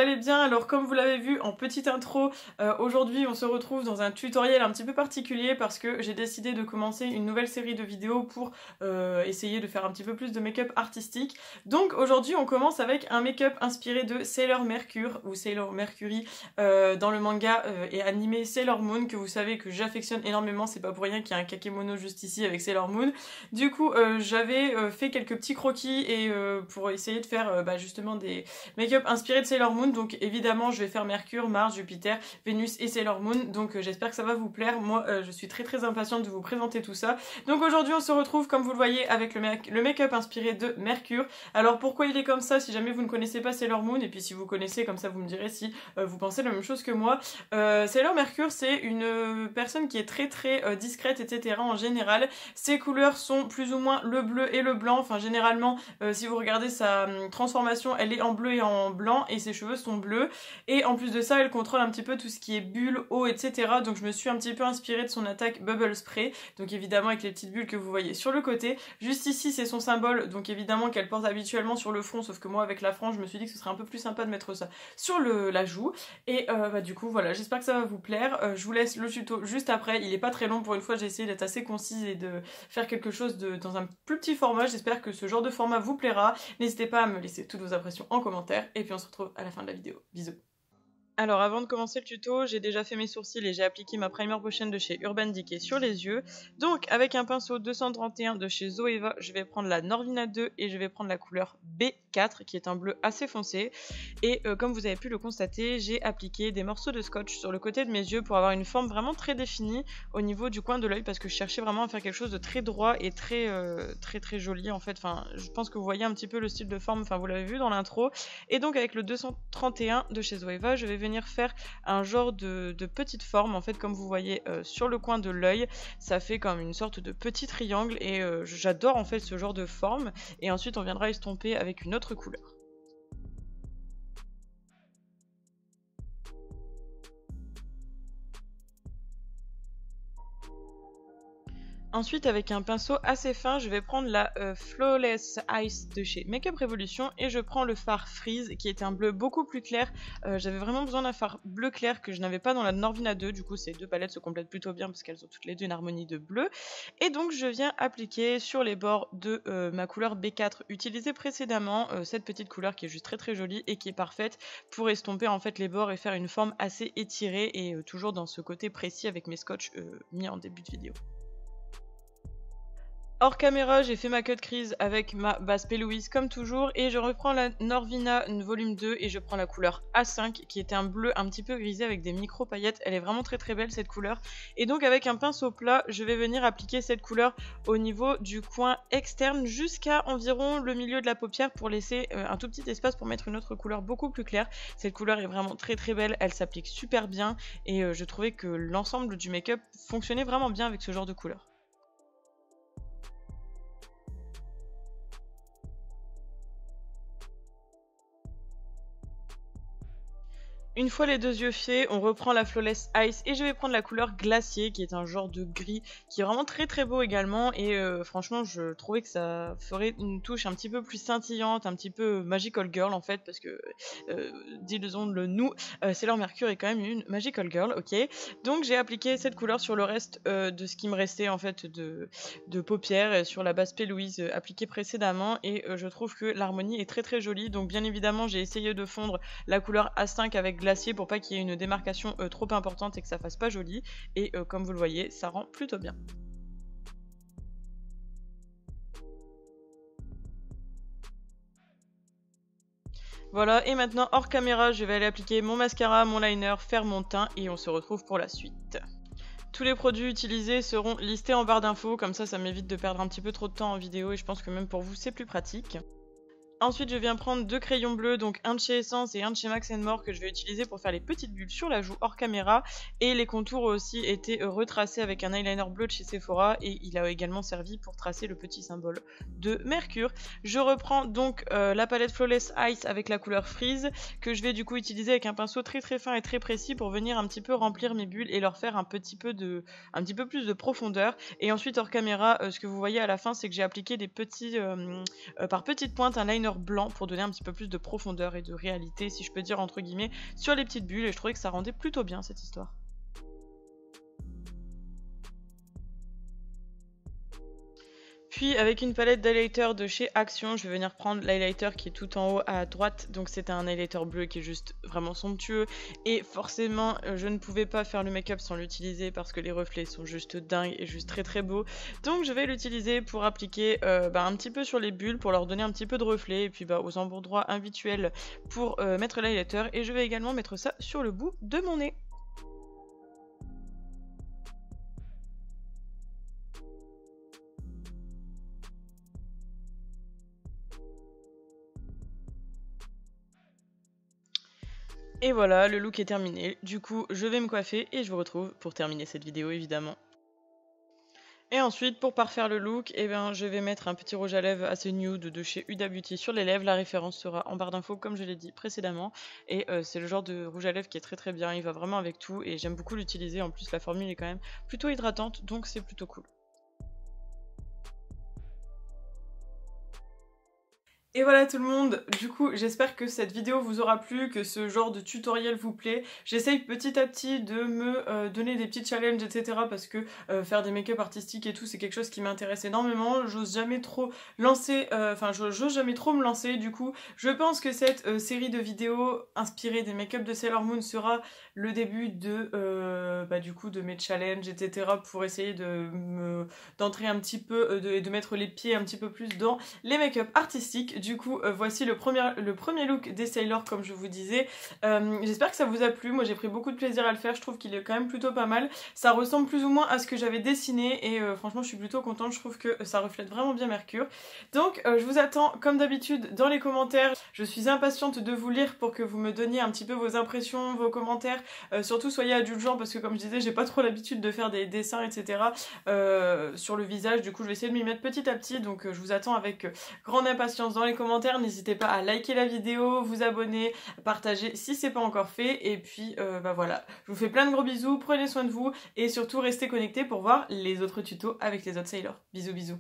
allez bien. Alors comme vous l'avez vu en petite intro, aujourd'hui on se retrouve dans un tutoriel un petit peu particulier parce que j'ai décidé de commencer une nouvelle série de vidéos pour essayer de faire un petit peu plus de make-up artistique. Donc aujourd'hui on commence avec un make-up inspiré de Sailor Mercury ou Sailor Mercury dans le manga et animé Sailor Moon, que vous savez que j'affectionne énormément. C'est pas pour rien qu'il y a un kakémono juste ici avec Sailor Moon. Du coup j'avais fait quelques petits croquis et pour essayer de faire justement des make-up inspiré de Sailor Moon. Donc évidemment je vais faire Mercure, Mars, Jupiter, Vénus et Sailor Moon. Donc j'espère que ça va vous plaire. Moi je suis très impatiente de vous présenter tout ça. Donc aujourd'hui on se retrouve comme vous le voyez avec le make-up inspiré de Mercure. Alors pourquoi il est comme ça si jamais vous ne connaissez pas Sailor Moon, et puis si vous connaissez, comme ça vous me direz si vous pensez la même chose que moi. Sailor Mercure c'est une personne qui est très discrète etc. en général. Ses couleurs sont plus ou moins le bleu et le blanc. Enfin généralement si vous regardez sa transformation, elle est en bleu et en blanc et ses cheveux sont bleus. Et en plus de ça elle contrôle un petit peu tout ce qui est bulles, eau etc. Donc je me suis un petit peu inspirée de son attaque Bubble Spray. Donc évidemment avec les petites bulles que vous voyez sur le côté. Juste ici c'est son symbole, donc évidemment qu'elle porte habituellement sur le front, sauf que moi avec la frange je me suis dit que ce serait un peu plus sympa de mettre ça sur la joue. Et du coup voilà, j'espère que ça va vous plaire. Je vous laisse le tuto juste après, il est pas très long pour une fois, j'ai essayé d'être assez concise et de faire quelque chose dans un plus petit format. J'espère que ce genre de format vous plaira. N'hésitez pas à me laisser toutes vos impressions en commentaire et puis on se retrouve à la fin de la vidéo. Bisous. Alors avant de commencer le tuto, j'ai déjà fait mes sourcils et j'ai appliqué ma primer potion de chez Urban Decay sur les yeux. Donc avec un pinceau 231 de chez Zoeva, je vais prendre la Norvina 2 et je vais prendre la couleur B4 qui est un bleu assez foncé. Et comme vous avez pu le constater, j'ai appliqué des morceaux de scotch sur le côté de mes yeux pour avoir une forme vraiment très définie au niveau du coin de l'œil, parce que je cherchais vraiment à faire quelque chose de très droit et très joli en fait. Enfin, je pense que vous voyez un petit peu le style de forme, enfin vous l'avez vu dans l'intro. Et donc avec le 231 de chez Zoeva, je vais venir faire un genre de petite forme en fait, comme vous voyez sur le coin de l'œil. Ça fait comme une sorte de petit triangle et j'adore en fait ce genre de forme. Et ensuite on viendra estomper avec une autre couleur. Ensuite, avec un pinceau assez fin, je vais prendre la Flawless Ice de chez Makeup Revolution et je prends le fard Freeze qui est un bleu beaucoup plus clair. J'avais vraiment besoin d'un fard bleu clair que je n'avais pas dans la Norvina 2. Du coup, ces deux palettes se complètent plutôt bien parce qu'elles ont toutes les deux une harmonie de bleu. Et donc, je viens appliquer sur les bords de ma couleur B4 utilisée précédemment, cette petite couleur qui est juste très jolie et qui est parfaite pour estomper en fait les bords et faire une forme assez étirée et toujours dans ce côté précis avec mes scotch mis en début de vidéo. Hors caméra, j'ai fait ma cut crease avec ma base P. Louise comme toujours et je reprends la Norvina volume 2 et je prends la couleur A5 qui était un bleu un petit peu grisé avec des micro paillettes. Elle est vraiment très belle cette couleur. Et donc avec un pinceau plat, je vais venir appliquer cette couleur au niveau du coin externe jusqu'à environ le milieu de la paupière pour laisser un tout petit espace pour mettre une autre couleur beaucoup plus claire. Cette couleur est vraiment très belle, elle s'applique super bien et je trouvais que l'ensemble du make-up fonctionnait vraiment bien avec ce genre de couleur. Une fois les deux yeux faits, on reprend la Flawless Ice et je vais prendre la couleur Glacier qui est un genre de gris qui est vraiment très beau également et franchement je trouvais que ça ferait une touche un petit peu plus scintillante, un petit peu magical girl en fait, parce que disons-le nous, Sailor Mercury est quand même une magical girl, ok. Donc j'ai appliqué cette couleur sur le reste de ce qui me restait en fait de paupières sur la base P. Louise appliquée précédemment et je trouve que l'harmonie est très jolie. Donc bien évidemment j'ai essayé de fondre la couleur A5 avec Glacier pour pas qu'il y ait une démarcation trop importante et que ça fasse pas joli, et comme vous le voyez ça rend plutôt bien. Voilà, et maintenant hors caméra je vais aller appliquer mon mascara, mon liner, faire mon teint et on se retrouve pour la suite. Tous les produits utilisés seront listés en barre d'infos, comme ça m'évite de perdre un petit peu trop de temps en vidéo et je pense que même pour vous c'est plus pratique. Ensuite, je viens prendre deux crayons bleus, donc un de chez Essence et un de chez Max More que je vais utiliser pour faire les petites bulles sur la joue hors caméra. Et les contours ont aussi été retracés avec un eyeliner bleu de chez Sephora et il a également servi pour tracer le petit symbole de Mercure. Je reprends donc la palette Flawless Ice avec la couleur Freeze que je vais du coup utiliser avec un pinceau très fin et très précis pour venir un petit peu remplir mes bulles et leur faire un petit peu plus de profondeur. Et ensuite hors caméra, ce que vous voyez à la fin, c'est que j'ai appliqué des petits par petites pointes un liner blanc pour donner un petit peu plus de profondeur et de réalité, si je peux dire entre guillemets, sur les petites bulles, et je trouvais que ça rendait plutôt bien cette histoire. Puis avec une palette d'highlighter de chez Action, je vais venir prendre l'highlighter qui est tout en haut à droite. Donc c'est un highlighter bleu qui est juste vraiment somptueux. Et forcément, je ne pouvais pas faire le make-up sans l'utiliser parce que les reflets sont juste dingues et juste très très beaux. Donc je vais l'utiliser pour appliquer un petit peu sur les bulles, pour leur donner un petit peu de reflet. Et puis aux embouts-droits habituels pour mettre l'highlighter. Et je vais également mettre ça sur le bout de mon nez. Et voilà, le look est terminé. Du coup, je vais me coiffer et je vous retrouve pour terminer cette vidéo évidemment. Et ensuite, pour parfaire le look, je vais mettre un petit rouge à lèvres assez nude de chez Huda Beauty sur les lèvres. La référence sera en barre d'infos comme je l'ai dit précédemment. Et c'est le genre de rouge à lèvres qui est très très bien, il va vraiment avec tout et j'aime beaucoup l'utiliser. En plus, la formule est quand même plutôt hydratante, donc c'est plutôt cool. Et voilà tout le monde, du coup j'espère que cette vidéo vous aura plu, que ce genre de tutoriel vous plaît. J'essaye petit à petit de me donner des petits challenges etc. parce que faire des make-up artistiques et tout c'est quelque chose qui m'intéresse énormément. J'ose jamais trop lancer, j'ose jamais trop me lancer. Du coup je pense que cette série de vidéos inspirée des make-up de Sailor Moon sera le début de du coup de mes challenges etc. pour essayer d'entrer un petit peu, de mettre les pieds un petit peu plus dans les make-up artistiques. Du coup, voici le premier look des Sailor comme je vous disais. J'espère que ça vous a plu. Moi, j'ai pris beaucoup de plaisir à le faire. Je trouve qu'il est quand même plutôt pas mal. Ça ressemble plus ou moins à ce que j'avais dessiné et franchement, je suis plutôt contente. Je trouve que ça reflète vraiment bien Mercure. Donc, je vous attends comme d'habitude dans les commentaires. Je suis impatiente de vous lire pour que vous me donniez un petit peu vos impressions, vos commentaires. Surtout, soyez indulgents parce que comme je disais, j'ai pas trop l'habitude de faire des dessins, etc. Sur le visage. Du coup, je vais essayer de m'y mettre petit à petit. Donc, je vous attends avec grande impatience dans les commentaires. N'hésitez pas à liker la vidéo, vous abonner, partager si c'est pas encore fait. Et puis voilà, je vous fais plein de gros bisous, prenez soin de vous et surtout restez connectés pour voir les autres tutos avec les autres Sailor. Bisous bisous.